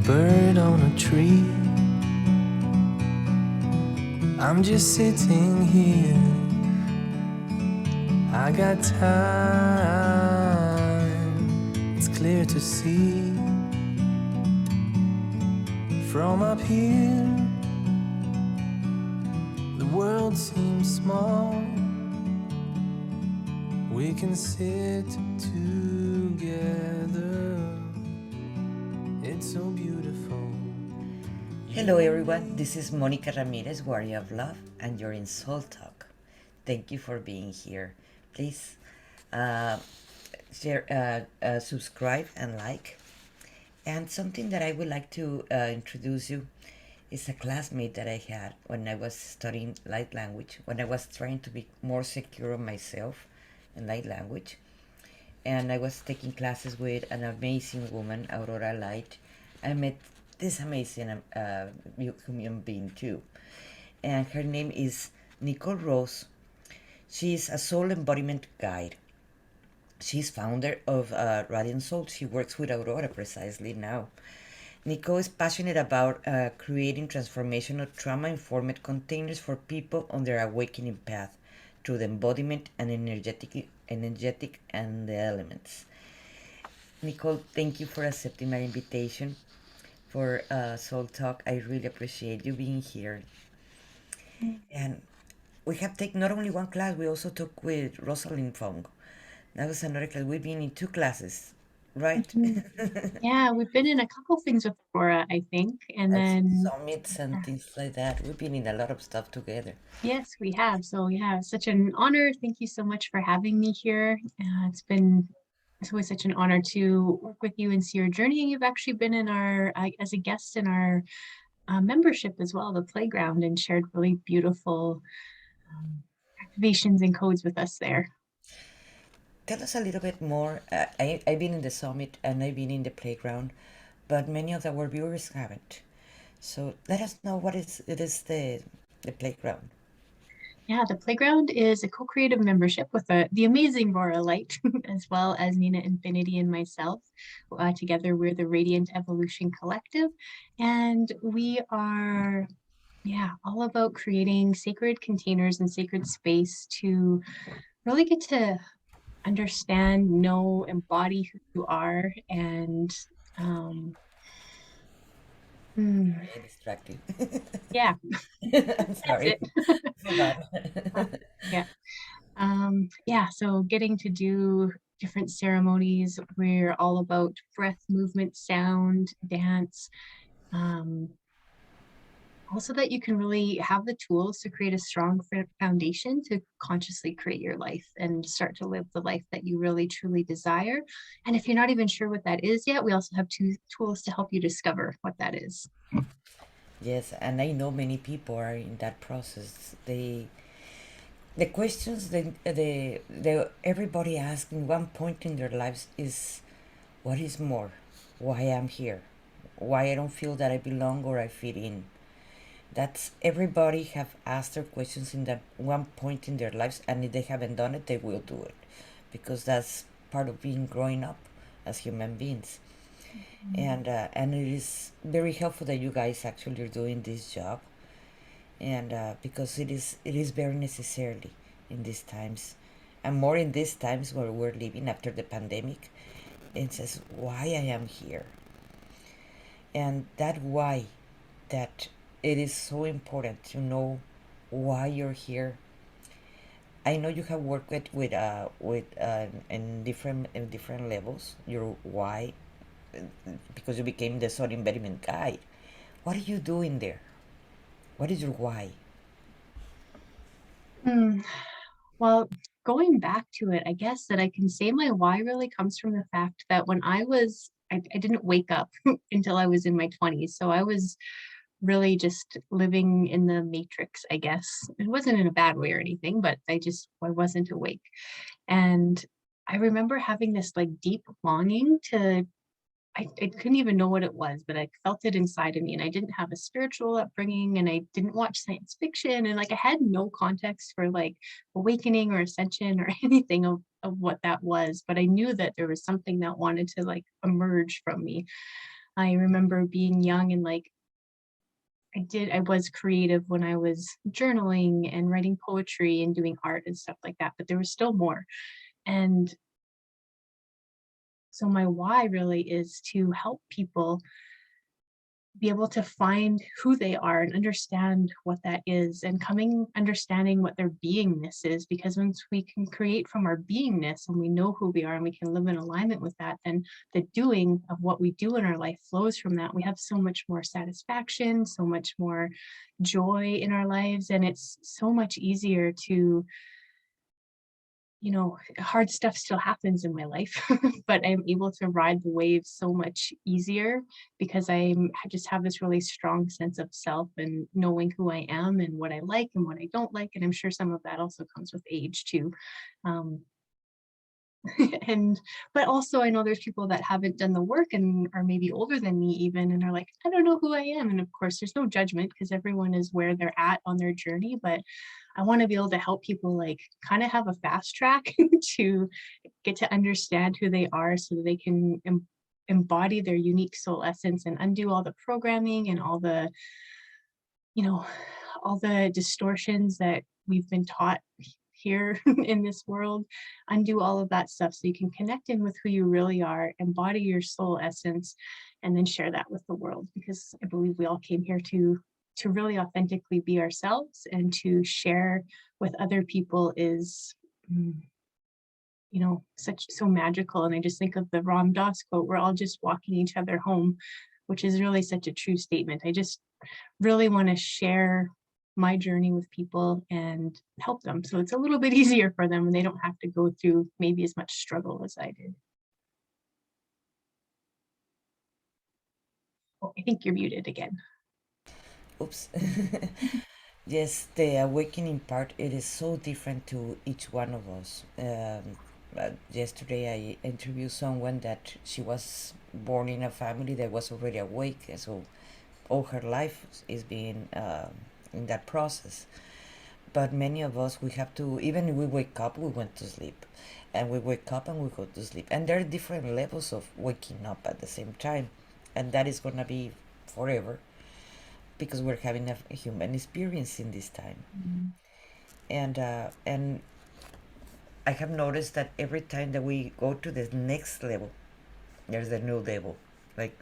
bird on a tree. I'm just sitting here. I got time. It's clear to see from up here. The world seems small. We can sit together. It's so beautiful. Hello everyone, this is Monica Ramirez, Warrior of Love, and you're in Soul Talk. Thank you for being here. Please share, subscribe and like. And something that I would like to introduce you is a classmate that I had when I was studying light language, when I was trying to be more secure of myself in light language. And I was taking classes with an amazing woman, Aurora Light. I met this amazing human being too. And her name is Nicole Rose. She's a Soul Embodiment Guide. She's founder of Radiant Soul. She works with Aurora precisely now. Nicole is passionate about creating transformational trauma-informed containers for people on their awakening path through the embodiment and energetic and the elements. Nicole, thank you for accepting my invitation for Soul Talk. I really appreciate you being here. And we have taken not only one class, we also took with Rosalind Fong. That was another class. We've been in 2 classes, right? Yeah, we've been in a couple things with Aurora, I think. And then Summits and things like that. We've been in a lot of stuff together. yes, we have. So yeah, such an honor. Thank you so much for having me here. It's always such an honor to work with you and see your journey. And you've actually been in our as a guest in our membership as well, the playground, and shared really beautiful activations and codes with us there. Tell us a little bit more. I've been in the summit and I've been in the playground, but many of our viewers haven't. So let us know what it is the playground. Yeah, the playground is a co-creative membership with the amazing Aurora Light, as well as Nina Infinity and myself. Together, we're the Radiant Evolution Collective, and we are, all about creating sacred containers and sacred space to really get to understand, know, embody who you are, and Very distracting. yeah, I'm that's sorry. it. Yeah. So getting to do different ceremonies, we're all about breath, movement, sound, dance. Also that you can really have the tools to create a strong foundation to consciously create your life and start to live the life that you really truly desire. And if you're not even sure what that is yet, we also have 2 tools to help you discover what that is. Yes, and I know many people are in that process. The questions the everybody asking one point in their lives is, what is more? Why I'm here? Why I don't feel that I belong or I fit in? That's everybody have asked their questions in that one point in their lives, and if they haven't done it, they will do it, because that's part of being growing up as human beings. And it is very helpful that you guys actually are doing this job, and because it is very necessarily in these times, and more in these times where we're living after the pandemic. It says why I am here, and that why, that it is so important to know why you're here. I know you have worked with in different levels your why, because you became the Soul Embodiment Guide. What are you doing there? What is your why? Hmm. Well, going back to it, I guess that I can say my why really comes from the fact that when I didn't wake up until I was in my 20s. So I was really just living in the matrix, I guess. It wasn't in a bad way or anything, but I wasn't awake. And I remember having this like deep longing to I couldn't even know what it was, but I felt it inside of me. And I didn't have a spiritual upbringing and I didn't watch science fiction. And like I had no context for like awakening or ascension or anything of what that was. But I knew that there was something that wanted to like emerge from me. I remember being young and like I was creative when I was journaling and writing poetry and doing art and stuff like that, but there was still more. And so my why really is to help people be able to find who they are and understand what that is, and understanding what their beingness is, because once we can create from our beingness and we know who we are and we can live in alignment with that, then the doing of what we do in our life flows from that. We have so much more satisfaction, so much more joy in our lives, and it's so much easier to, hard stuff still happens in my life, but I'm able to ride the waves so much easier because I just have this really strong sense of self and knowing who I am and what I like and what I don't like. And I'm sure some of that also comes with age too. Um, and but also I know there's people that haven't done the work and are maybe older than me even, and are like, I don't know who I am. And of course there's no judgment because everyone is where they're at on their journey, but I want to be able to help people like kind of have a fast track to get to understand who they are so that they can embody their unique soul essence and undo all the programming and all the, you know, all the distortions that we've been taught here in this world. Undo all of that stuff so you can connect in with who you really are, embody your soul essence, and then share that with the world, because I believe we all came here to really authentically be ourselves, and to share with other people is so magical. And I just think of the Ram Dass quote, we're all just walking each other home, which is really such a true statement. I just really want to share my journey with people and help them so it's a little bit easier for them and they don't have to go through maybe as much struggle as I did. Oh, I think you're muted again. Oops. Yes, the awakening part, it is so different to each one of us. Yesterday I interviewed someone that she was born in a family that was already awake, and so all her life is being in that process. But many of us, we have to, even if we wake up, we went to sleep. And we wake up and we go to sleep. And there are different levels of waking up at the same time. And that is going to be forever because we're having a human experience in this time. And I have noticed that every time that we go to the next level, there's a new level, like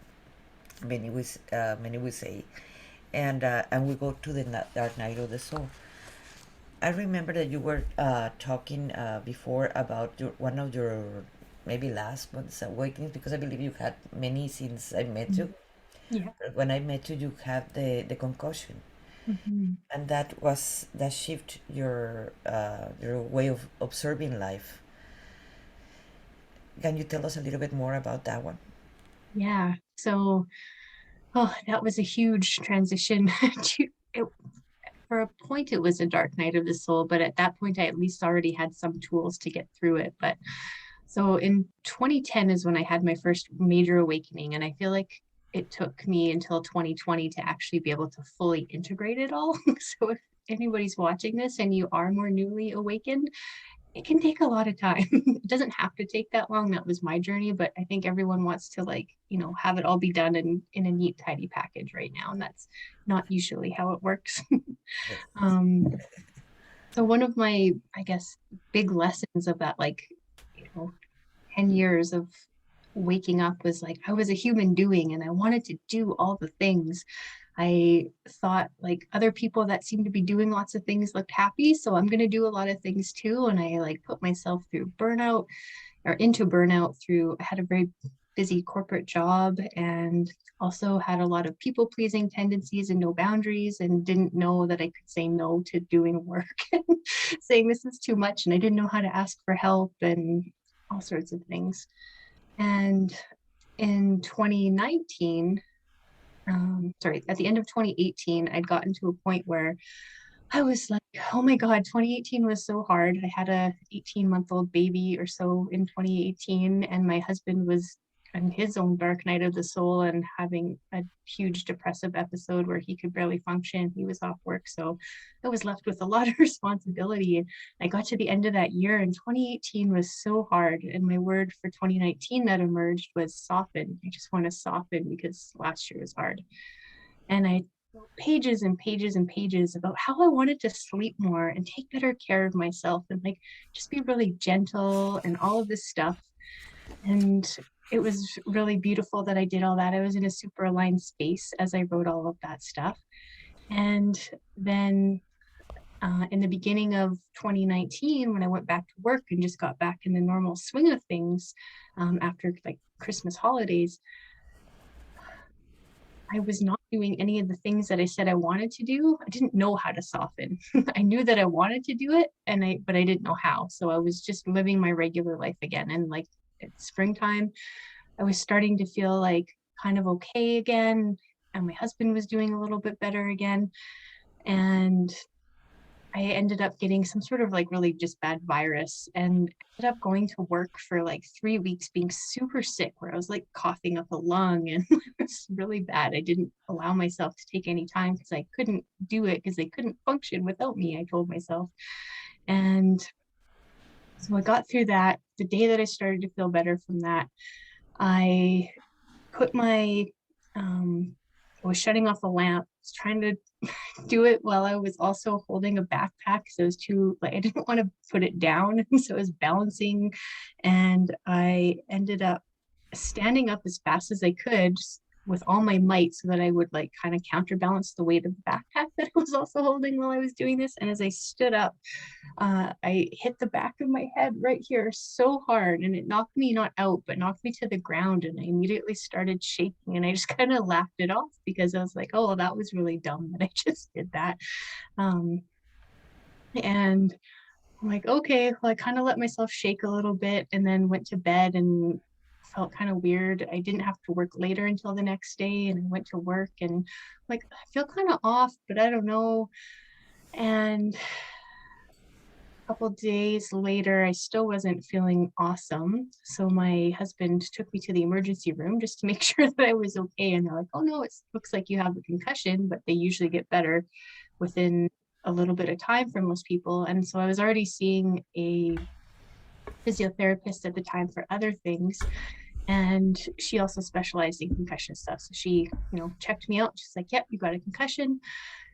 many will say, and we go to the dark night of the soul. I remember that you were talking before about one of your maybe last month's awakenings, because I believe you had many since I met you. Yeah. When I met you, you had the concussion, and that shift your way of observing life. Can you tell us a little bit more about that one? Yeah. So, that was a huge transition. For a point, it was a dark night of the soul, but at that point, I at least already had some tools to get through it. But so in 2010 is when I had my first major awakening, and I feel like it took me until 2020 to actually be able to fully integrate it all. So if anybody's watching this and you are more newly awakened, it can take a lot of time. It doesn't have to take that long. That was my journey, but I think everyone wants to have it all be done in a neat, tidy package right now. And that's not usually how it works. Yes. um, so one of my, I guess, big lessons of that, 10 years of waking up was like, I was a human doing and I wanted to do all the things. I thought like other people that seemed to be doing lots of things looked happy, so I'm going to do a lot of things too. And I like put myself through burnout or into burnout I had a very busy corporate job and also had a lot of people pleasing tendencies and no boundaries, and didn't know that I could say no to doing work and saying this is too much. And I didn't know how to ask for help and all sorts of things. And in 2019, at the end of 2018, I'd gotten to a point where I was like, oh my God, 2018 was so hard. I had a 18-month-old baby or so in 2018, and my husband was on his own dark night of the soul and having a huge depressive episode where he could barely function. He was off work. So I was left with a lot of responsibility. And I got to the end of that year, and 2018 was so hard. And my word for 2019 that emerged was soften. I just want to soften because last year was hard. And I wrote pages and pages and pages about how I wanted to sleep more and take better care of myself and like just be really gentle and all of this stuff. And it was really beautiful that I did all that. I was in a super aligned space as I wrote all of that stuff. And then in the beginning of 2019, when I went back to work and just got back in the normal swing of things after like Christmas holidays, I was not doing any of the things that I said I wanted to do. I didn't know how to soften. I knew that I wanted to do it, but I didn't know how. So I was just living my regular life again. And like it's springtime, I was starting to feel like kind of okay again. And my husband was doing a little bit better again. And I ended up getting some sort of like really just bad virus and ended up going to work for like 3 weeks being super sick, where I was like coughing up a lung and it was really bad. I didn't allow myself to take any time because I couldn't do it because they couldn't function without me, I told myself. And so I got through that. The day that I started to feel better from that, I put my, I was shutting off the lamp, I was trying to do it while I was also holding a backpack. So it was too, like, I didn't want to put it down. So I was balancing and I ended up standing up as fast as I could with all my might so that I would like kind of counterbalance the weight of the backpack that I was also holding while I was doing this. And as I stood up, I hit the back of my head right here so hard, and it knocked me not out, but knocked me to the ground. And I immediately started shaking, and I just kind of laughed it off because I was like, oh, well, that was really dumb that I just did that. And I'm like, okay, well, I kind of let myself shake a little bit and then went to bed and felt kind of weird. I didn't have to work later until the next day, and I went to work and like, I feel kind of off, but I don't know. And a couple days later, I still wasn't feeling awesome. So my husband took me to the emergency room just to make sure that I was okay. And they're like, oh no, it looks like you have a concussion, but they usually get better within a little bit of time for most people. And so I was already seeing a physiotherapist at the time for other things. And she also specialized in concussion stuff. So she, checked me out. She's like, yep, you got a concussion.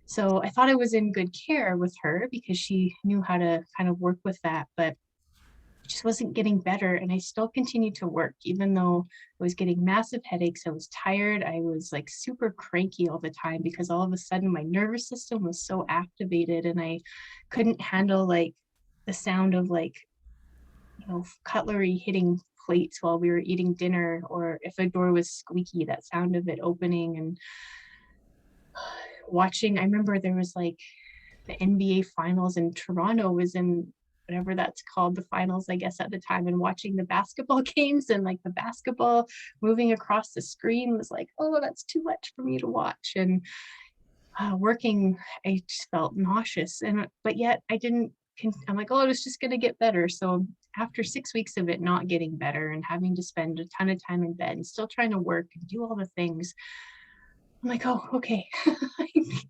So I thought I was in good care with her because she knew how to kind of work with that, but it just wasn't getting better. And I still continued to work, even though I was getting massive headaches. I was tired. I was like super cranky all the time because all of a sudden my nervous system was so activated and I couldn't handle like the sound of like, cutlery hitting plates while we were eating dinner, or if a door was squeaky, that sound of it opening. And watching, I remember there was like the NBA finals and Toronto was in whatever that's called, the finals, I guess, at the time, and watching the basketball games and like the basketball moving across the screen was like, oh, that's too much for me to watch. And working, I just felt nauseous. But yet I'm like, oh, it's just going to get better. So after 6 weeks of it not getting better and having to spend a ton of time in bed and still trying to work and do all the things, I'm like, oh, okay.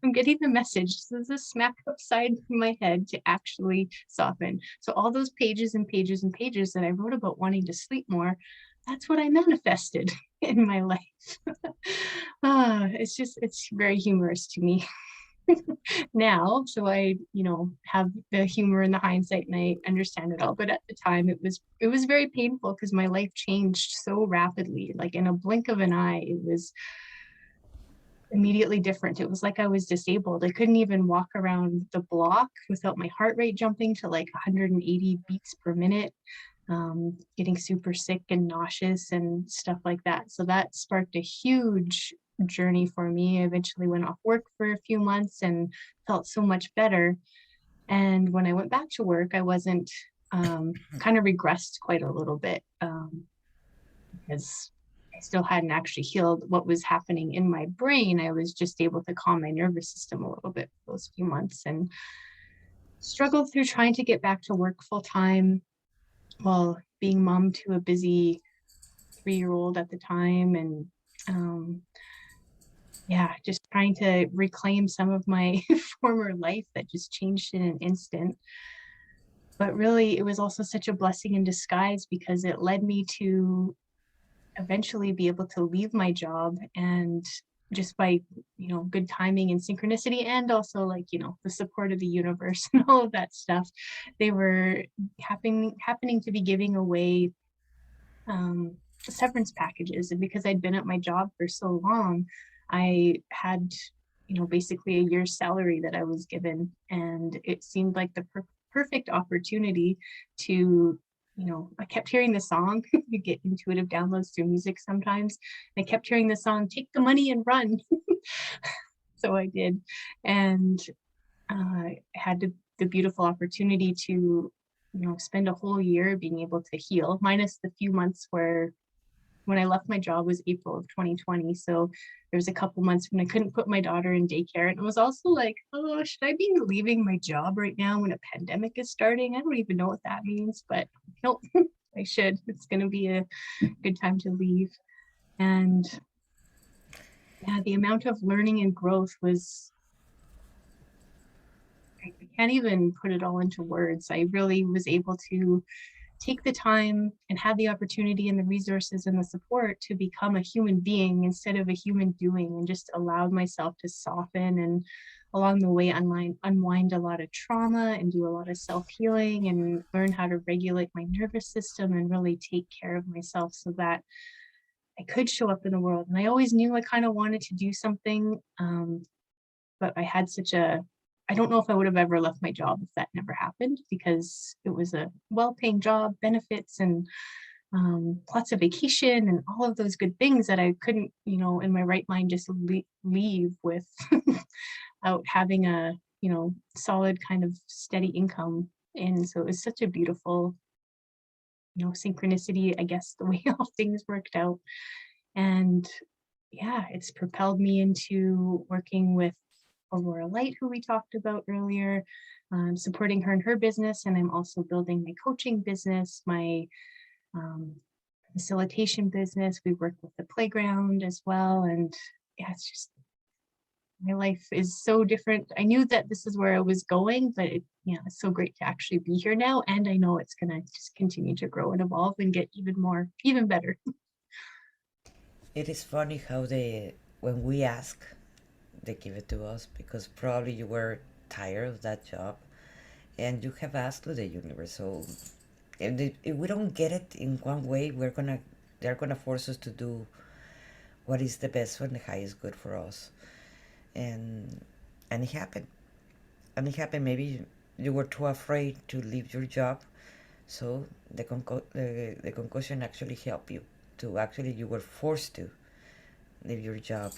I'm getting the message. So there's a smack upside my head to actually soften. So all those pages and pages and pages that I wrote about wanting to sleep more, that's what I manifested in my life. It's very humorous to me now. So I, have the humor and the hindsight and I understand it all. But at the time it was very painful because my life changed so rapidly. Like in a blink of an eye, it was immediately different. It was like I was disabled. I couldn't even walk around the block without my heart rate jumping to like 180 beats per minute, getting super sick and nauseous and stuff like that. So that sparked a huge journey for me. I eventually went off work for a few months and felt so much better. And when I went back to work, I wasn't kind of regressed quite a little bit because I still hadn't actually healed what was happening in my brain. I was just able to calm my nervous system a little bit for those few months and struggled through trying to get back to work full time while being mom to a busy 3-year-old at the time, and yeah, just trying to reclaim some of my former life that just changed in an instant. But really, it was also such a blessing in disguise because it led me to eventually be able to leave my job, and just by good timing and synchronicity, and also the support of the universe and all of that stuff, they were happening to be giving away severance packages. And because I'd been at my job for so long, I had basically a year's salary that I was given, and it seemed like the perfect opportunity to I kept hearing the song. You get intuitive downloads through music sometimes. I kept hearing the song, "Take the money and run." So I did, and I had the beautiful opportunity to spend a whole year being able to heal, minus the few months where when I left my job was April of 2020. So there was a couple months when I couldn't put my daughter in daycare. And it was also like, oh, should I be leaving my job right now when a pandemic is starting? I don't even know what that means, but nope, I should. It's going to be a good time to leave. And yeah, the amount of learning and growth was, I can't even put it all into words. I really was able to take the time and have the opportunity and the resources and the support to become a human being instead of a human doing, and just allowed myself to soften, and along the way unwind a lot of trauma and do a lot of self-healing and learn how to regulate my nervous system and really take care of myself so that I could show up in the world. And I always knew I kind of wanted to do something, but I don't know if I would have ever left my job if that never happened, because it was a well-paying job, benefits, and lots of vacation and all of those good things that I couldn't, in my right mind, just leave with out having a, solid kind of steady income. And so it was such a beautiful, synchronicity, I guess, the way all things worked out. And yeah, it's propelled me into working with Aurora Light, who we talked about earlier, supporting her in her business. And I'm also building my coaching business, my facilitation business. We work with the playground as well. And yeah, it's just, my life is so different. I knew that this is where I was going, but it's so great to actually be here now. And I know it's going to just continue to grow and evolve and get even better. It is funny how when we ask, they give it to us, because probably you were tired of that job and you have asked to the universe. So if we don't get it in one way, they're gonna force us to do what is the best and the highest good for us. And and it happened. And it happened. Maybe you were too afraid to leave your job, so the concussion actually helped you to actually, you were forced to leave your job,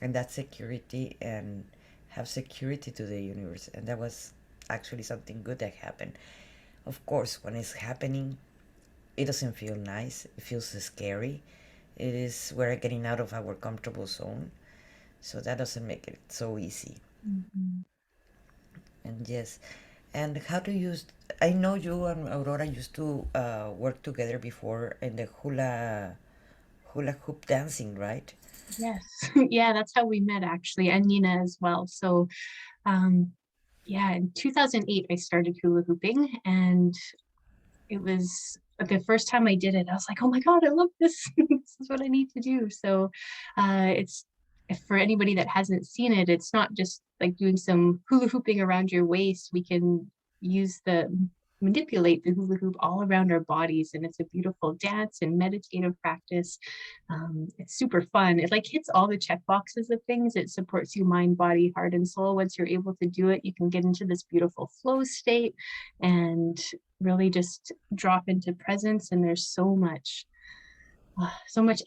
and that security, and have security to the universe. And that was actually something good that happened. Of course, when it's happening, it doesn't feel nice. It feels scary. It is, we're getting out of our comfortable zone, so that doesn't make it so easy. Mm-hmm. And yes, and how do you? I know you and Aurora used to work together before in the hula hoop dancing, right? Yes. Yeah, that's how we met, actually, and Nina as well. So um yeah, in 2008 I started hula hooping, and it was the first time I did it, I was like, oh my God, I love this. This is what I need to do. So it's, for anybody that hasn't seen it, it's not just like doing some hula hooping around your waist. We can manipulate the hula hoop all around our bodies, and it's a beautiful dance and meditative practice. It's super fun. It like hits all the check boxes of things. It supports you mind, body, heart, and soul. Once you're able to do it, you can get into this beautiful flow state and really just drop into presence. And there's so much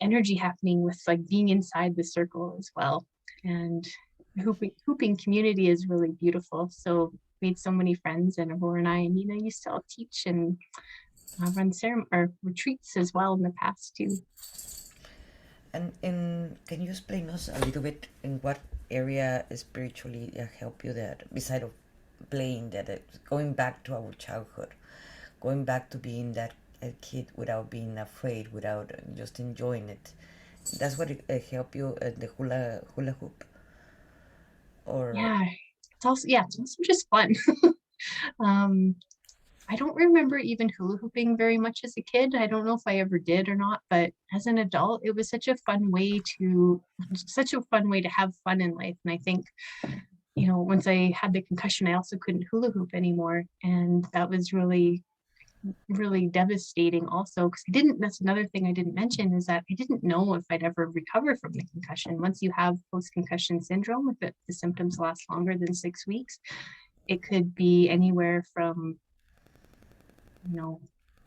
energy happening with like being inside the circle as well. And hooping community is really beautiful. So made so many friends, and Aurora and I and Nina used to all teach and run or retreats as well in the past too. And can you explain us a little bit in what area spiritually help you, that beside of playing, that going back to our childhood, going back to being that a kid without being afraid, without just enjoying it. That's what it help you at the hula hoop, or Yeah, it's also just fun. Um, I don't remember even hula hooping very much as a kid. I don't know if I ever did or not, but as an adult, it was such a fun way to have fun in life. And I think, once I had the concussion, I also couldn't hula hoop anymore. And that was really, really devastating also, because that's another thing I didn't mention, is that I didn't know if I'd ever recover from the concussion. Once you have post-concussion syndrome, if the symptoms last longer than 6 weeks, it could be anywhere from, a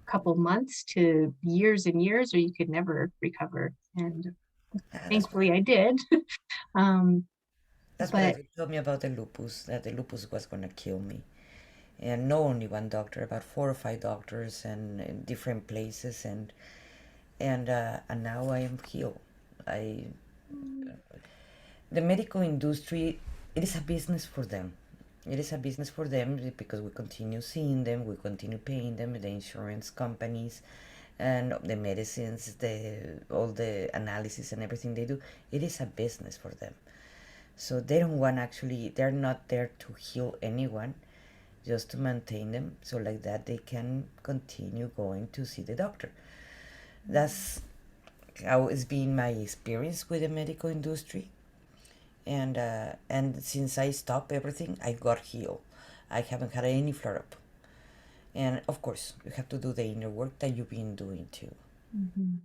couple months to years and years, or you could never recover. And that's what thankfully I did. um, that's what but they told me about the lupus. That the lupus was gonna kill me, and no only one doctor, about 4 or 5 doctors, and in different places, and now I am healed. I The medical industry, it is a business for them. It is a business for them because we continue seeing them, we continue paying them, the insurance companies, and the medicines, the all the analysis and everything they do. It is a business for them. So they don't want, actually, they're not there to heal anyone, just to maintain them. So like that, they can continue going to see the doctor. That's how it's been my experience with the medical industry. And since I stopped everything, I got healed. I haven't had any flare up. And of course, you have to do the inner work that you've been doing too. mhm.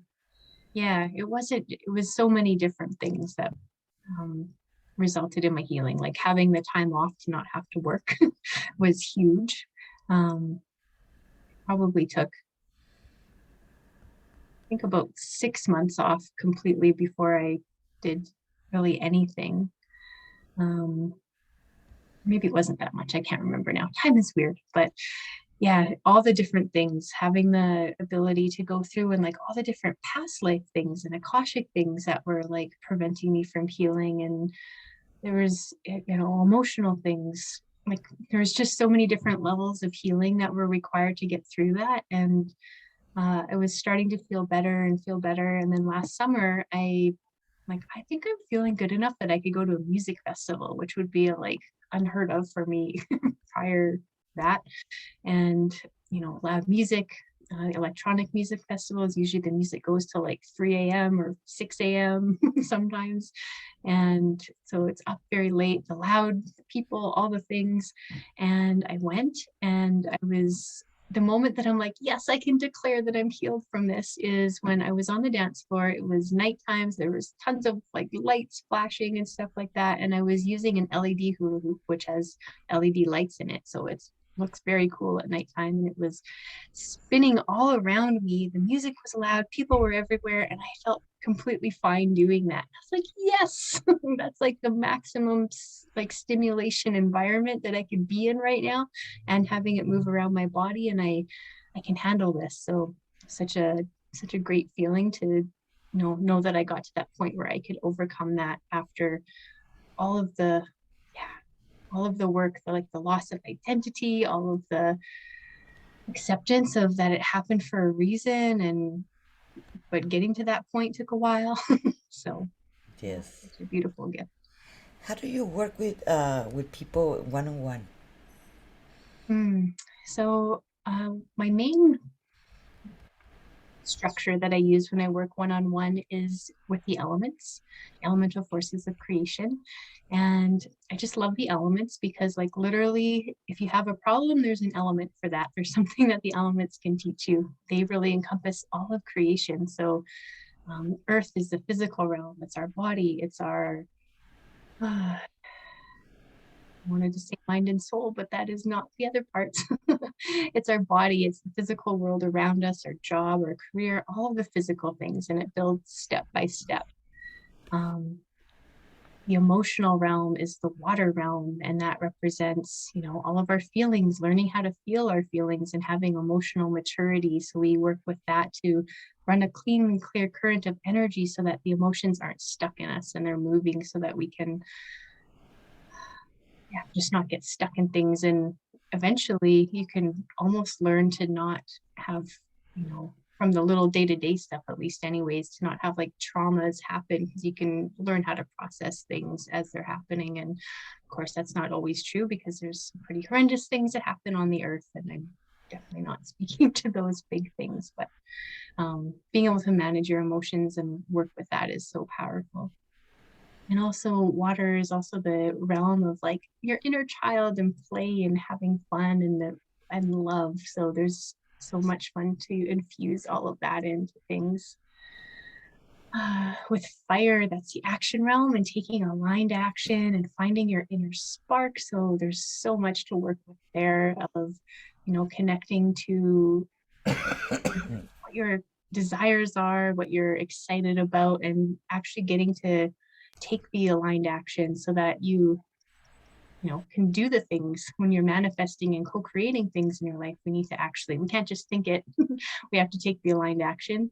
Yeah, it was so many different things that um, resulted in my healing. Like having the time off to not have to work was huge. Um, Probably took, I think, about 6 months off completely before I did really anything. Um, Maybe it wasn't that much. I can't remember now. Time is weird, but yeah, all the different things, having the ability to go through and like all the different past life things and Akashic things that were like preventing me from healing. And there was, emotional things. Like there was just so many different levels of healing that were required to get through that. And I was starting to feel better and feel better. And then last summer, I think I'm feeling good enough that I could go to a music festival, which would be like unheard of for me prior to that. And loud music, electronic music festivals, usually the music goes till like 3 a.m. or 6 a.m. sometimes, and so it's up very late, the loud people, all the things. And I went, and I was the moment that I'm like, yes, I can declare that I'm healed from this, is when I was on the dance floor. It was night times, there was tons of like lights flashing and stuff like that, and I was using an LED hula hoop, which has LED lights in it, so it's looks very cool at nighttime. And it was spinning all around me. The music was loud, people were everywhere, and I felt completely fine doing that. I was like, yes, that's like the maximum like stimulation environment that I could be in right now, and having it move around my body, and I can handle this. So such a great feeling to know that I got to that point where I could overcome that after all of the yeah all of the work, like the loss of identity, all of the acceptance of that it happened for a reason. And but getting to that point took a while. So yeah, Yes. it's a beautiful gift. How do you work with people one on one? So my main structure that I use when I work one-on-one is with the elements, the elemental forces of creation. And I just love the elements because, like, literally, if you have a problem, there's an element for that. There's something that the elements can teach you. They really encompass all of creation. So earth is the physical realm, it's our body, it's our I wanted to say mind and soul, but that is not the other parts. It's our body, it's the physical world around us, our job, our career, all of the physical things, and it builds step by step. Um, the emotional realm is the water realm, and that represents, all of our feelings, learning how to feel our feelings and having emotional maturity. So we work with that to run a clean and clear current of energy so that the emotions aren't stuck in us and they're moving, so that we can just not get stuck in things. And eventually you can almost learn to not have from the little day-to-day stuff, at least anyways, to not have like traumas happen, because you can learn how to process things as they're happening. And of course, that's not always true, because there's some pretty horrendous things that happen on the earth. And I'm definitely not speaking to those big things, but being able to manage your emotions and work with that is so powerful. And also water is also the realm of like your inner child and play and having fun and love. So there's so much fun to infuse all of that into things. With fire, that's the action realm and taking aligned action and finding your inner spark. So there's so much to work with there of, connecting to what your desires are, what you're excited about, and actually getting to take the aligned action so that you can do the things. When you're manifesting and co-creating things in your life, we can't just think it. We have to take the aligned action.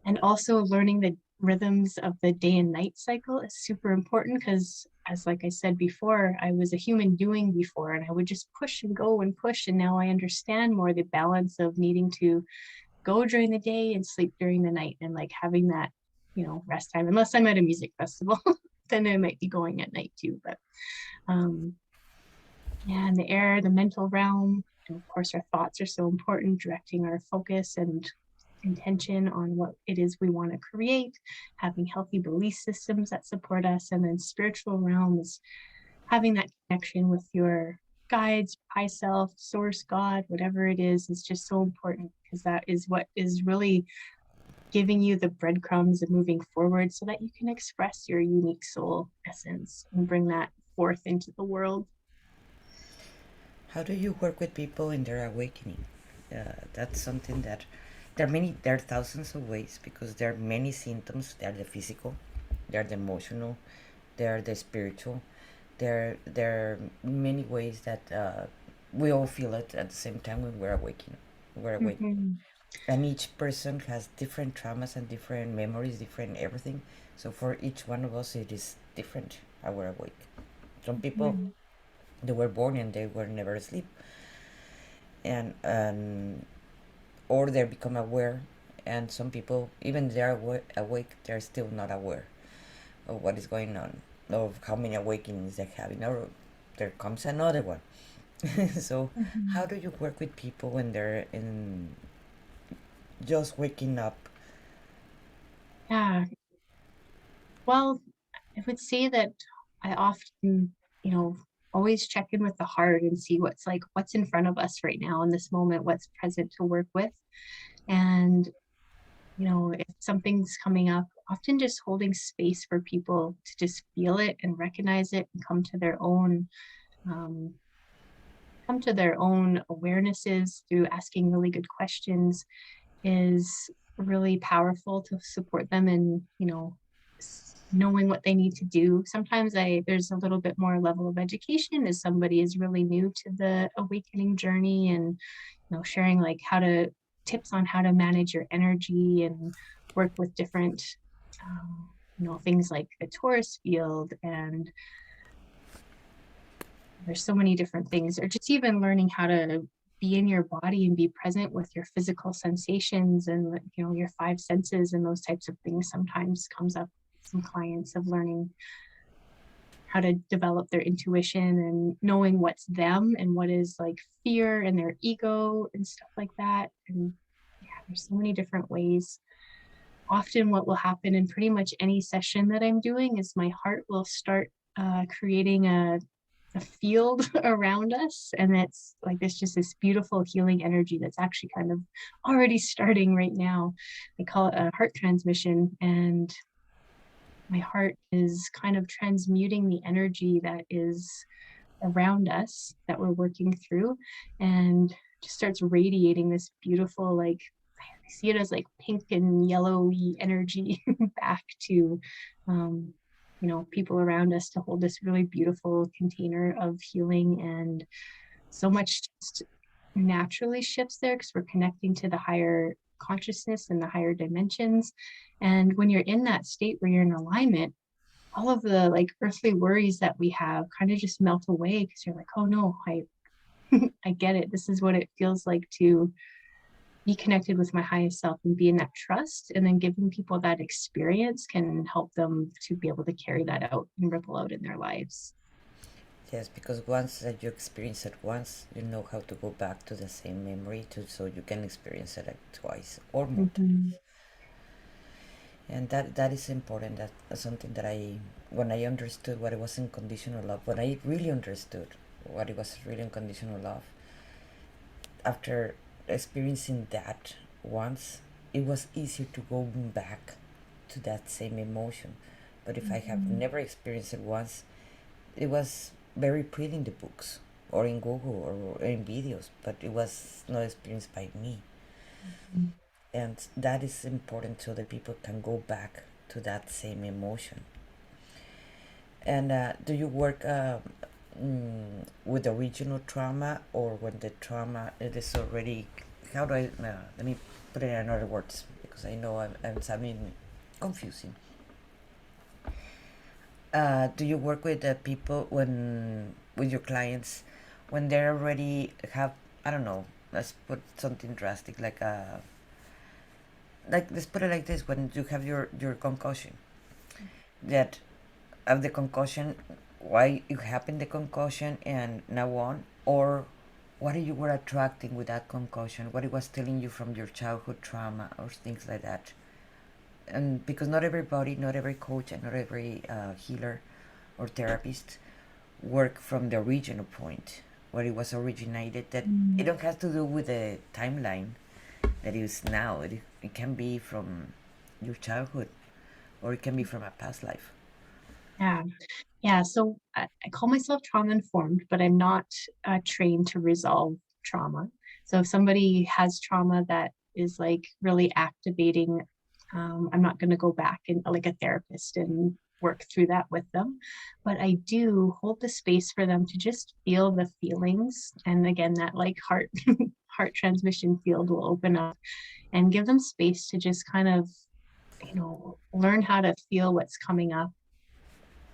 And also learning the rhythms of the day and night cycle is super important, because like I said before, I was a human doing before, and I would just push and go and push. And now I understand more the balance of needing to go during the day and sleep during the night, and like having that, rest time, unless I'm at a music festival, then I might be going at night too. But yeah, and the air, the mental realm, and of course our thoughts are so important, directing our focus and intention on what it is we want to create, having healthy belief systems that support us. And then spiritual realm is having that connection with your guides, high self, source, God, whatever it is just so important, because that is what is really giving you the breadcrumbs and moving forward so that you can express your unique soul essence and bring that forth into the world. How do you work with people in their awakening? That's something that there are thousands of ways, because there are many symptoms. There are the physical, there are the emotional, there are the spiritual. There are many ways that we all feel it at the same time when we're awakening. We're awake, Mm-hmm. and each person has different traumas and different memories, different everything. So for each one of us, it is different. Our awake. Some people, Mm-hmm. they were born and they were never asleep, and or they become aware, and some people, even they're awake, they're still not aware of what is going on, of how many awakenings they have in a row. There comes another one. So Mm-hmm. how do you work with people when they're in just waking up? Yeah. Well, I would say that I often, always check in with the heart and see what's in front of us right now in this moment, what's present to work with. And, if something's coming up, often just holding space for people to just feel it and recognize it and um, come to their own awarenesses through asking really good questions is really powerful to support them in, knowing what they need to do. Sometimes there's a little bit more level of education as somebody is really new to the awakening journey, and sharing like tips on how to manage your energy and work with different things like the Taurus field. And there's so many different things, or just even learning how to be in your body and be present with your physical sensations and your five senses, and those types of things sometimes comes up with some clients, of learning how to develop their intuition and knowing what's them and what is like fear and their ego and stuff like that. And yeah, there's so many different ways. Often what will happen in pretty much any session that I'm doing is my heart will start creating a field around us, and it's like there's just this beautiful healing energy that's actually kind of already starting right now. They call it a heart transmission, and my heart is kind of transmuting the energy that is around us that we're working through, and just starts radiating this beautiful, like I see it as like pink and yellowy energy back to people around us, to hold this really beautiful container of healing. And so much just naturally shifts there, because we're connecting to the higher consciousness and the higher dimensions. And when you're in that state where you're in alignment, all of the like earthly worries that we have kind of just melt away, because you're like, oh no, I I get it. This is what it feels like to be connected with my highest self and be in that trust, and then giving people that experience can help them to be able to carry that out and ripple out in their lives. Yes, because once that you experience it once, you know how to go back to the same memory to so you can experience it like twice or more Mm-hmm. times. And that is important. That's something that when I understood what it was unconditional love, when I really understood what it was really unconditional love, after experiencing that once, it was easier to go back to that same emotion. But if I have Mm-hmm. never experienced it once, it was very pretty in the books or in Google or in videos, but it was not experienced by me. And that is important so that people can go back to that same emotion. And do you work with the original trauma, or when the trauma it is already? How do I? Let me put it in other words because I know I'm sounding confusing. Do you work with the people when with your clients when they already have, I don't know, let's put something drastic like let's put it like this, when you have your concussion, that of the concussion, why you happened the concussion and now on, or what you were attracting with that concussion, what it was telling you from your childhood trauma or things like that. And because not everybody, not every coach and not every healer or therapist work from the original point where it was originated, that it Mm. don't have to do with the timeline that is now. It can be from your childhood or it can be from a past life. Yeah. Yeah. So I call myself trauma informed, but I'm not trained to resolve trauma. So if somebody has trauma that is like really activating, I'm not going to go back and like a therapist and work through that with them. But I do hold the space for them to just feel the feelings. And again, that like heart heart transmission field will open up and give them space to just kind of, learn how to feel what's coming up.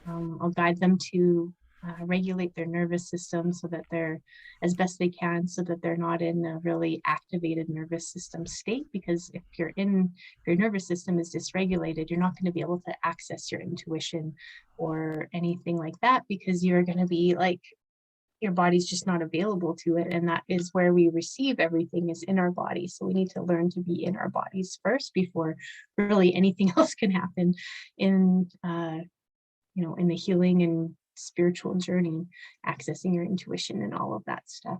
I'll guide them to regulate their nervous system so that they're as best they can, so that they're not in a really activated nervous system state. Because if your nervous system is dysregulated, you're not going to be able to access your intuition or anything like that, because you're going to be like, your body's just not available to it. And that is where we receive everything, is in our body. So we need to learn to be in our bodies first before really anything else can happen in in the healing and spiritual journey, accessing your intuition and all of that stuff.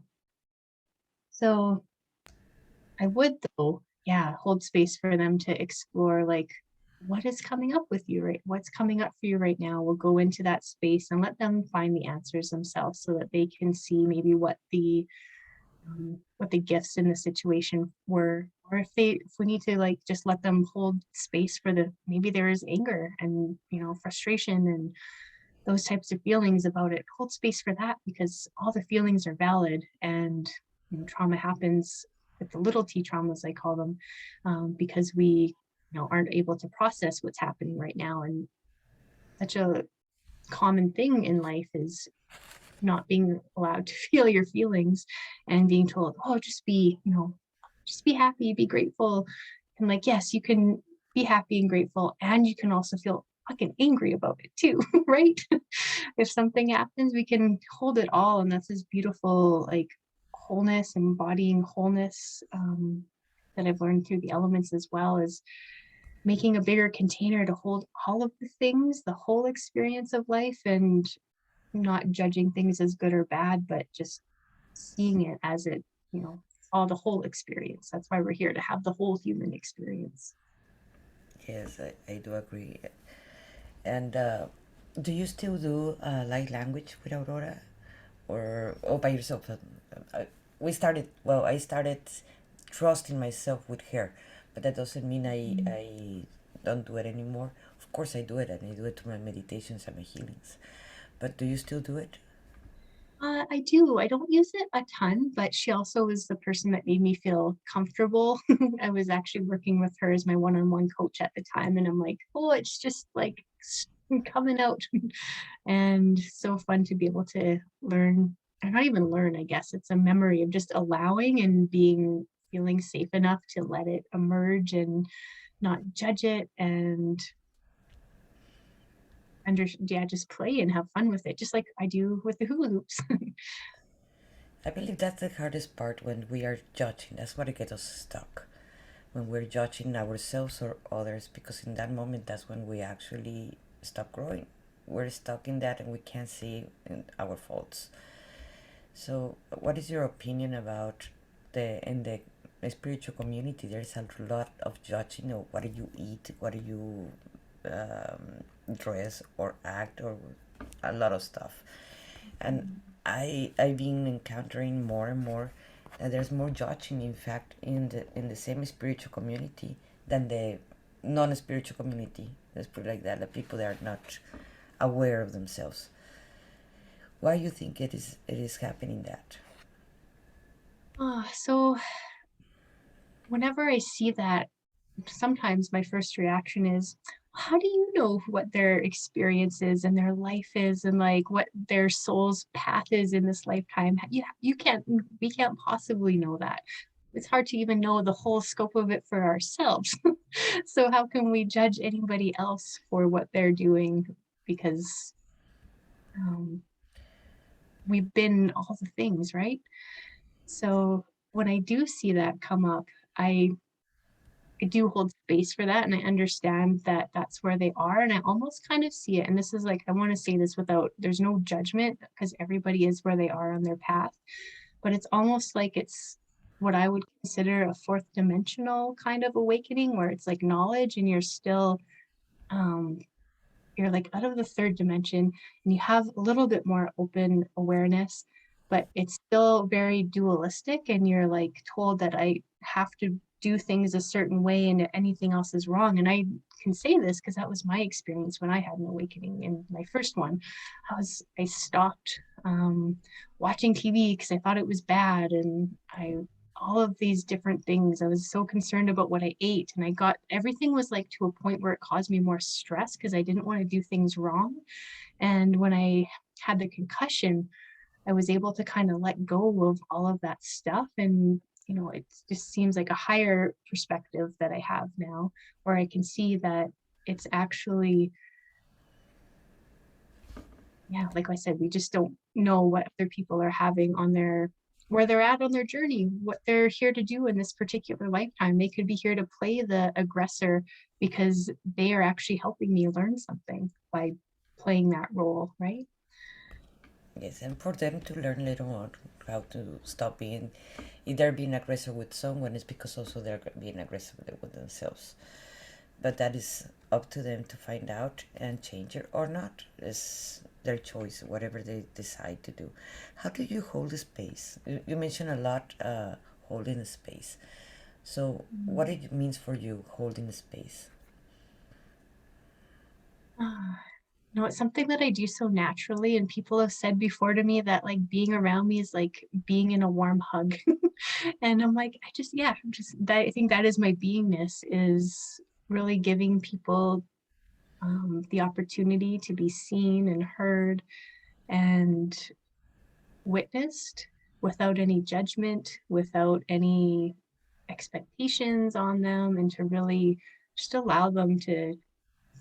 So I would, though, yeah, hold space for them to explore, like, what is coming up with you, right? What's coming up for you right now? We'll go into that space and let them find the answers themselves so that they can see maybe what the gifts in the situation were, or if we need to like just let them hold space for maybe there is anger and frustration and those types of feelings about it. Hold space for that, because all the feelings are valid. And trauma happens with the little t traumas, I call them, because we aren't able to process what's happening right now. And such a common thing in life is not being allowed to feel your feelings and being told, oh, just be happy, be grateful. And like, yes, you can be happy and grateful, and you can also feel fucking angry about it too, right? If something happens, we can hold it all. And that's this beautiful, like, wholeness, embodying wholeness, that I've learned through the elements, as well as making a bigger container to hold all of the things, the whole experience of life, and not judging things as good or bad, but just seeing it as it, all the whole experience. That's why we're here, to have the whole human experience. Yes, I do agree. And do you still do light language with Aurora, or by yourself? We started. Well, I started trusting myself with her, but that doesn't mean I don't do it anymore. Of course, I do it, and I do it to my meditations and my healings. But do you still do it? I do. I don't use it a ton, but she also was the person that made me feel comfortable. I was actually working with her as my one-on-one coach at the time, and I'm like, oh, it's just like coming out, and so fun to be able to learn, or not even learn, I guess. It's a memory of just allowing and being feeling safe enough to let it emerge and not judge it, and just play and have fun with it, just like I do with the hula hoops. I believe that's the hardest part when we are judging. That's what gets us stuck. When we're judging ourselves or others, because in that moment, that's when we actually stop growing. We're stuck in that and we can't see our faults. So, what is your opinion about in the spiritual community? There's a lot of judging of what do you eat, what do you dress or act, or a lot of stuff. And I've been encountering more and more that there's more judging, in fact, in the same spiritual community than the non-spiritual community. Let's put it like that. The people that are not aware of themselves. Why do you think it is happening that? So whenever I see that, sometimes my first reaction is, how do you know what their experience is and their life is, and like what their soul's path is in this lifetime? You can't, we can't possibly know that. It's hard to even know the whole scope of it for ourselves. So how can we judge anybody else for what they're doing? Because um, we've been all the things, right? So when I do see that come up, I I do hold space for that, and I understand that that's where they are, and I almost kind of see it, and this is like, I want to say this without, there's no judgment, because everybody is where they are on their path, but it's almost like it's what I would consider a fourth dimensional kind of awakening, where it's like knowledge and you're still um you're like out of the third dimension, and you have a little bit more open awareness, but it's still very dualistic, and you're like told that I have to do things a certain way and anything else is wrong. And I can say this because that was my experience when I had an awakening in my first one. I stopped watching TV because I thought it was bad, and I all of these different things. I was so concerned about what I ate, and I got everything was like to a point where it caused me more stress because I didn't want to do things wrong. And when I had the concussion, I was able to kind of let go of all of that stuff. And, it just seems like a higher perspective that I have now, where I can see that it's actually, yeah, like I said, we just don't know what other people are having on where they're at on their journey, what they're here to do in this particular lifetime. They could be here to play the aggressor because they are actually helping me learn something by playing that role, right? Yes, and for them to learn later on how to stop being, either being aggressive with someone, is because also they're being aggressive with themselves. But that is up to them to find out and change it or not. It's their choice, whatever they decide to do. How do you hold the space? You mentioned a lot holding the space. So, what it means for you holding the space? Ah, it's something that I do so naturally, and people have said before to me that like being around me is like being in a warm hug. And I'm like, just that, I think that is my beingness, is really giving people the opportunity to be seen and heard and witnessed without any judgment, without any expectations on them, and to really just allow them to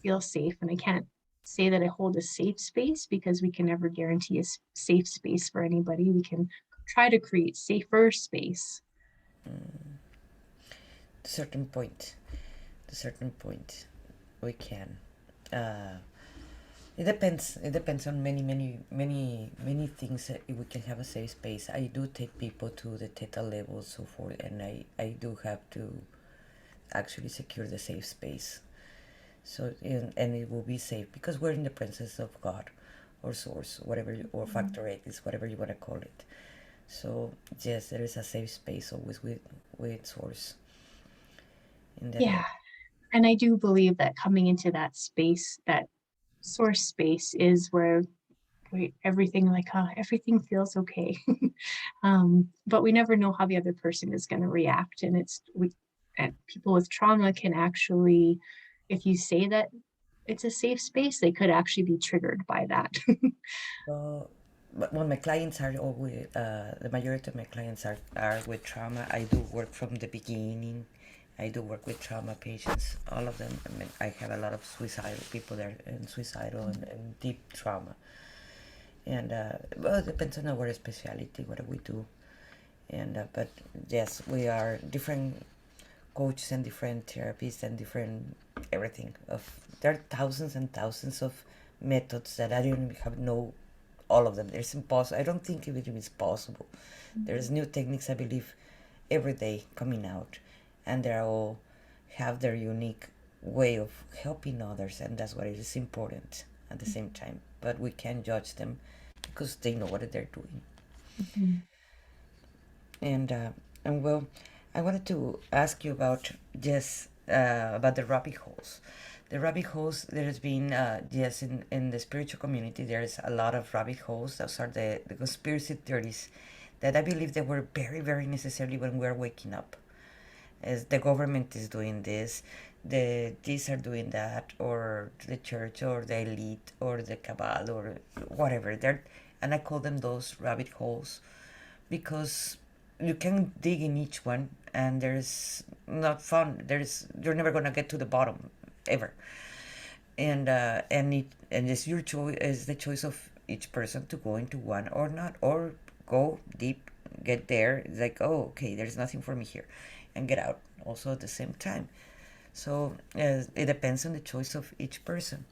feel safe. And I can't say that I hold a safe space because we can never guarantee a safe space for anybody. We can try to create safer space. To certain point, to certain point, we can. Uh, it depends. It depends on many things that we can have a safe space. I do take people to the theta level, so forth, and I do have to actually secure the safe space. So and it will be safe because we're in the presence of God, or Source, whatever, or Factor X, whatever you want to call it. So yes, there is a safe space always with Source in that Yeah. area. And I do believe that coming into that space, that source space, is where everything, like, everything feels okay. But we never know how the other person is going to react. And and people with trauma can actually, if you say that it's a safe space, they could actually be triggered by that. So but when my clients are always, the majority of my clients are with trauma. I do work from the beginning. I do work with trauma patients, all of them. I mean, I have a lot of suicidal people there, and suicidal and deep trauma. And well, it depends on our specialty, what we do. And but yes, we are different coaches and different therapists and different everything. Of there are thousands and thousands of methods that I don't even have know all of them. It's impossible. I don't think it is possible. There's new techniques, I believe, every day coming out, and they all have their unique way of helping others, and that's what is important at the same time. But we can't judge them because they know what they're doing. Mhm. And well, I wanted to ask you about just about the rabbit holes. The rabbit holes, there's been yes, in the spiritual community there's a lot of rabbit holes. Those are the conspiracy theories that I believe they were very very necessary when we're waking up. As the government is doing this, the these are doing that, or the church or the elite or the cabal or whatever. They're, and I call them those rabbit holes because you can dig in each one and there's not fun. There's, you're never gonna get to the bottom ever. And it's your choice, is the choice of each person to go into one or not, or go deep, get there. It's like, oh, okay, there's nothing for me here, and get out also at the same time. So it depends on the choice of each person.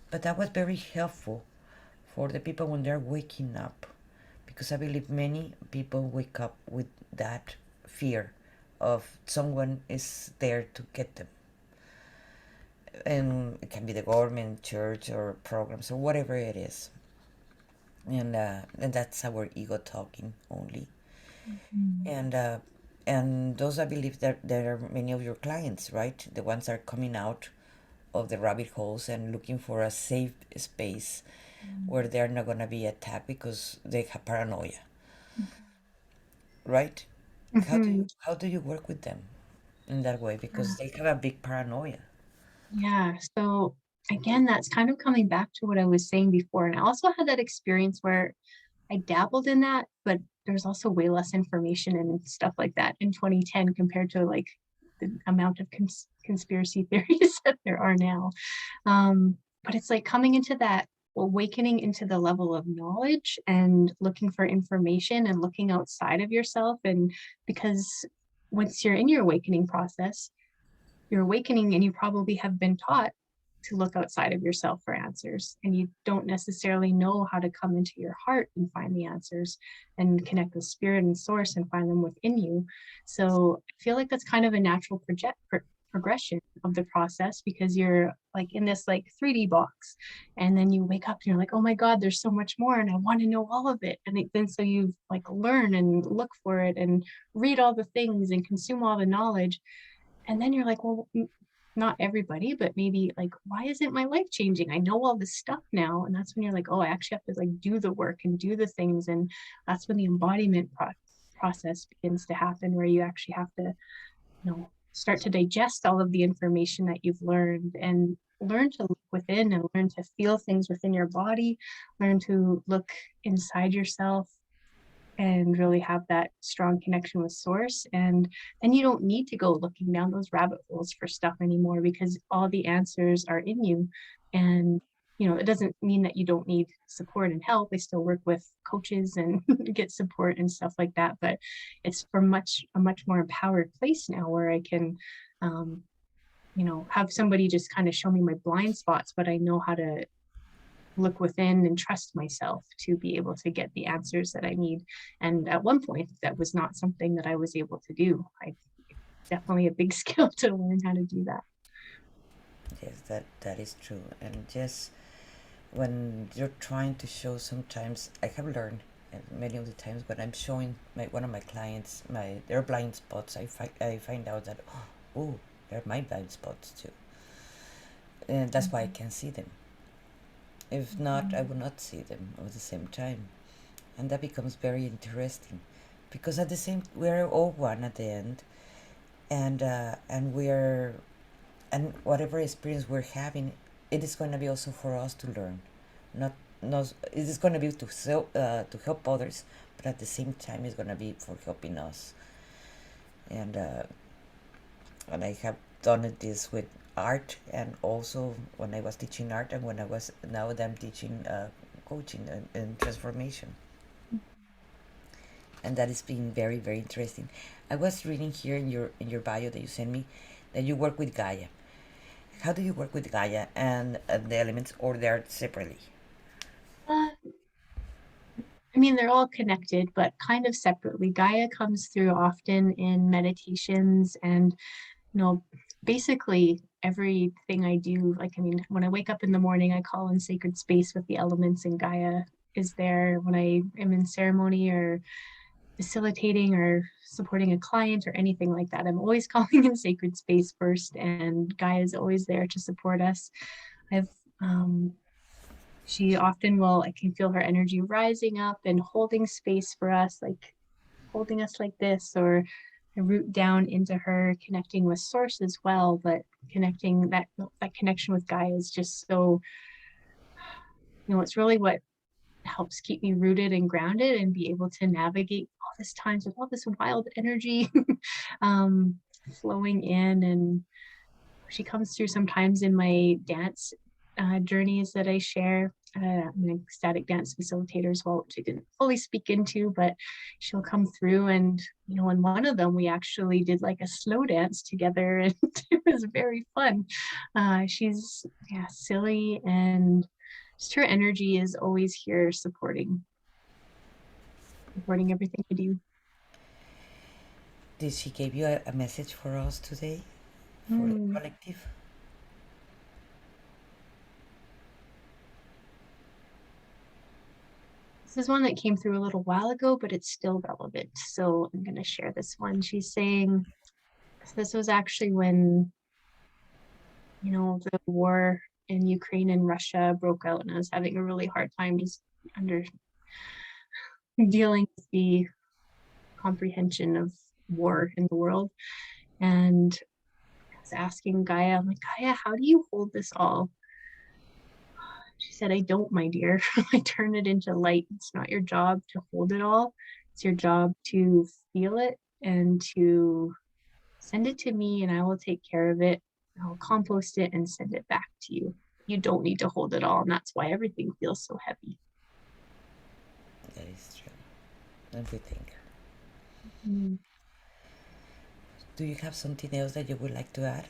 But that was very helpful for the people when they're waking up, because I believe many people wake up with that fear of someone is there to get them. And it can be the government, church, or programs, or whatever it is. And that's our ego talking only. Mhm. And and those, I believe that there are many of your clients, right? The ones that are coming out of the rabbit holes and looking for a safe space where they're not gonna be attacked because they have paranoia, right? Mhm. How do you work with them in that way? Because they have a big paranoia. Yeah. So again, that's kind of coming back to what I was saying before. And I also had that experience where I dabbled in that, but there's also way less information and stuff like that in 2010 compared to like the amount of conspiracy theories that there are now. But it's like coming into that awakening into the level of knowledge and looking for information and looking outside of yourself. And because once you're in your awakening process, you're awakening and you probably have been taught to look outside of yourself for answers, and you don't necessarily know how to come into your heart and find the answers and connect with spirit and source and find them within you. So I feel like that's kind of a natural progression of the process, because you're like in this like 3D box, and then you wake up and you're like, oh my god, there's so much more and I want to know all of it. And then so you like learn and look for it and read all the things and consume all the knowledge, and then you're like, well, not everybody, but maybe like, why isn't my life changing? I know all this stuff now. And that's when you're like, oh, I actually have to like do the work and do the things. And that's when the embodiment process begins to happen, where you actually have to, start to digest all of the information that you've learned and learn to look within and learn to feel things within your body, learn to look inside yourself and really have that strong connection with source. And then you don't need to go looking down those rabbit holes for stuff anymore, because all the answers are in you. And it doesn't mean that you don't need support and help. I still work with coaches and get support and stuff like that, but it's from a much more empowered place now, where I can have somebody just kind of show me my blind spots, but I know how to look within and trust myself to be able to get the answers that I need. And at one point, that was not something that I was able to do. I definitely a big skill to learn how to do that. Yes, that is true. And just when you're trying to show, sometimes I have learned, and many of the times when I'm showing one of my clients their blind spots, I find out that, oh, they're my blind spots too, and that's why I can see them. If not, I Mhm. would not see them at the same time, and that becomes very interesting, because at the same, we're all one at the end, and we're, and whatever experience we're having, it is going to be also for us to learn, not knows it is going to be to help others, but at the same time it's going to be for helping us. And I have done this with art, and also when I was teaching art, and when I was now that I'm teaching coaching and transformation, and that has been very very interesting. I was reading here in your bio that you sent me that you work with Gaia. How do you work with Gaia and the elements, or they're separately? Uh, I mean, they're all connected, but kind of separately. Gaia comes through often in meditations and, basically everything I do. Like, I mean, when I wake up in the morning, I call in sacred space with the elements, and Gaia is there. When I am in ceremony or facilitating or supporting a client or anything like that, I'm always calling in sacred space first, and Gaia is always there to support us. I've She often will, I can feel her energy rising up and holding space for us, like holding us like this, or I root down into her, connecting with source as well. But connecting that connection with Gaia is just so, it's really what helps keep me rooted and grounded and be able to navigate all this times with all this wild energy um, flowing in. And she comes through sometimes in my dance journeys that I share. I'm an ecstatic dance facilitator as well, which I didn't fully speak into, but she'll come through. And, in one of them, we actually did like a slow dance together, and it was very fun. She's, yeah, silly, and just her energy is always here supporting everything I do. Did she give you a message for us today, for the Mm. collective? This is one that came through a little while ago, but it's still relevant. So I'm going to share this one. She's saying, this was actually when, the war in Ukraine and Russia broke out, and I was having a really hard time just under dealing with the comprehension of war in the world. And I was asking Gaia, I'm like, Gaia, how do you hold this all? She said, I don't, my dear. I turn it into light. It's not your job to hold it all. It's your job to feel it and to send it to me, and I will take care of it. I'll compost it and send it back to you. You don't need to hold it all. And that's why everything feels so heavy. That is true. Everything. Mm. Do you have something else that you would like to add?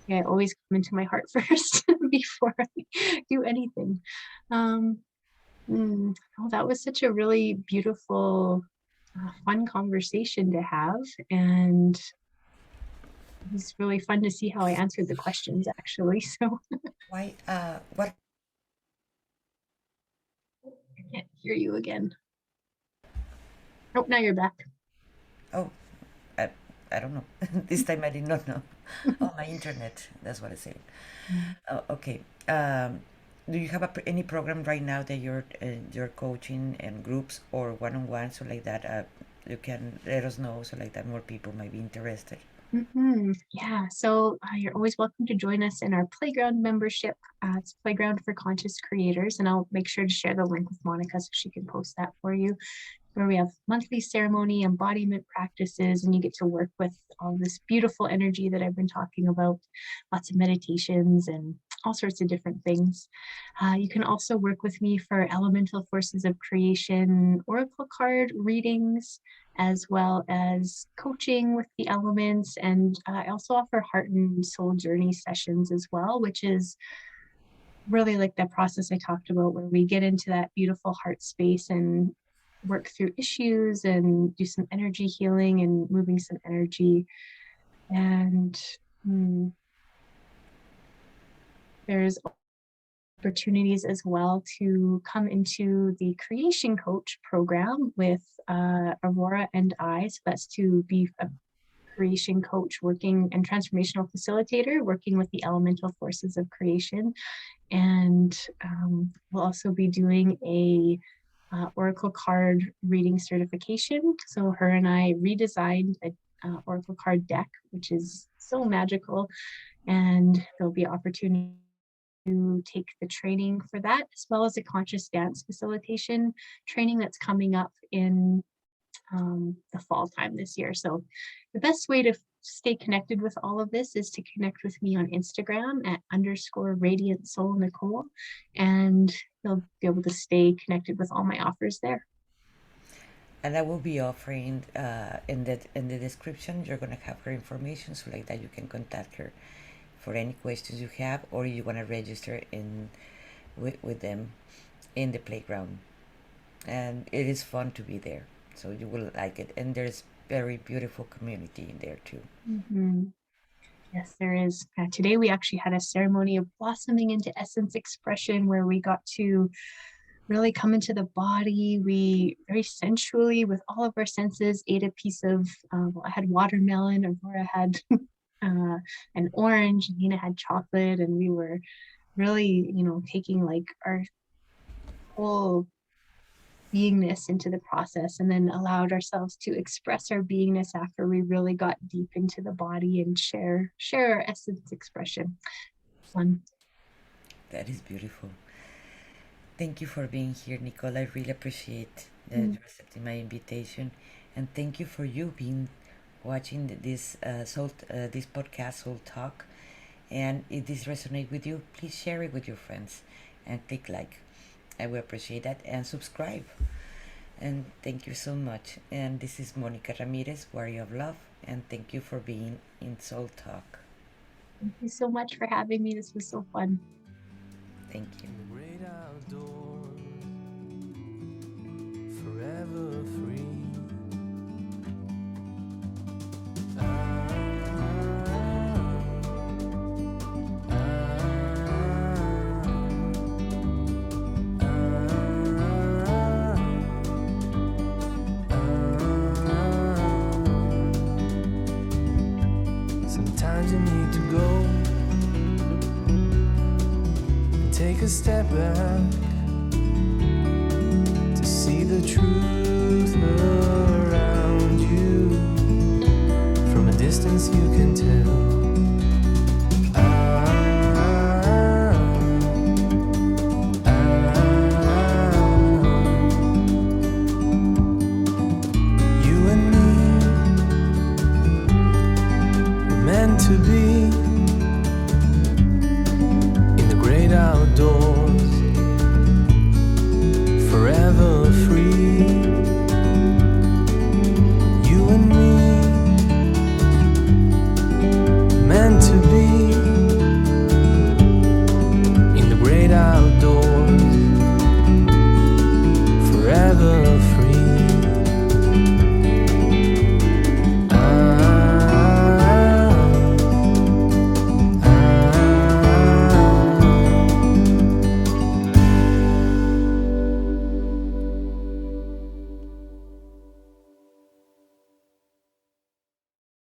Yeah, I always come into my heart first before I do anything. Um, Oh, that was such a really beautiful, fun conversation to have. And it was really fun to see how I answered the questions, actually. So Why? What? I can't hear you again. Oh, now you're back. Oh, I, I don't know. This time I did not know. Oh, my internet. That's what I said. Oh, okay. Do you have any program right now that you're coaching and groups or one-on-one, so like that? You can let us know, so like that more people might be interested. Yeah, so you're always welcome to join us in our Playground membership. It's Playground for Conscious Creators, and I'll make sure to share the link with Monica so she can post that for you, where we have monthly ceremony, embodiment practices, and you get to work with all this beautiful energy that I've been talking about, lots of meditations and all sorts of different things. You can also work with me for elemental forces of creation, oracle card readings, as well as coaching with the elements. And I also offer heart and soul journey sessions as well, which is really like that process I talked about, where we get into that beautiful heart space and work through issues and do some energy healing and moving some energy. And there's opportunities as well to come into the Creation Coach program with Aurora and I. So that's to be a creation coach working and transformational facilitator working with the elemental forces of creation. And we'll also be doing a oracle card reading certification. So her and I redesigned a oracle card deck, which is so magical. And there'll be opportunity to take the training for that, as well as a conscious dance facilitation training that's coming up in the fall time this year. So the best way to stay connected with all of this is to connect with me on Instagram at _radiant soul Nicole, and you'll be able to stay connected with all my offers there. And I will be offering in the description. You're gonna have her information, so like that you can contact her for any questions you have, or you wanna register in with them in the playground. And it is fun to be there, so you will like it. And there's very beautiful community in there too. Mm-hmm. Yes, there is. Today we actually had a ceremony of blossoming into essence expression where we got to really come into the body. We very sensually, with all of our senses, ate a piece of, I had watermelon, Aurora had an orange, Nina had chocolate, and we were really, taking like our whole beingness into the process, and then allowed ourselves to express our beingness after we really got deep into the body and share our essence expression. Fun. That is beautiful. Thank you for being here, Nicole. I really appreciate that you accepting my invitation, and thank you for you being watching this this podcast, Soul Talk. And if this resonates with you, please share it with your friends and click like. I will appreciate that, and subscribe. And thank you so much. And this is Monica Ramirez, Warrior of Love, and thank you for being in Soul Talk. Thank you so much for having me. This was so fun. Thank you. The great outdoors, forever free. Sometimes you need to go and take a step back to see the truth around you. From a distance you can tell. You and me were meant to be in the great outdoors, forever free.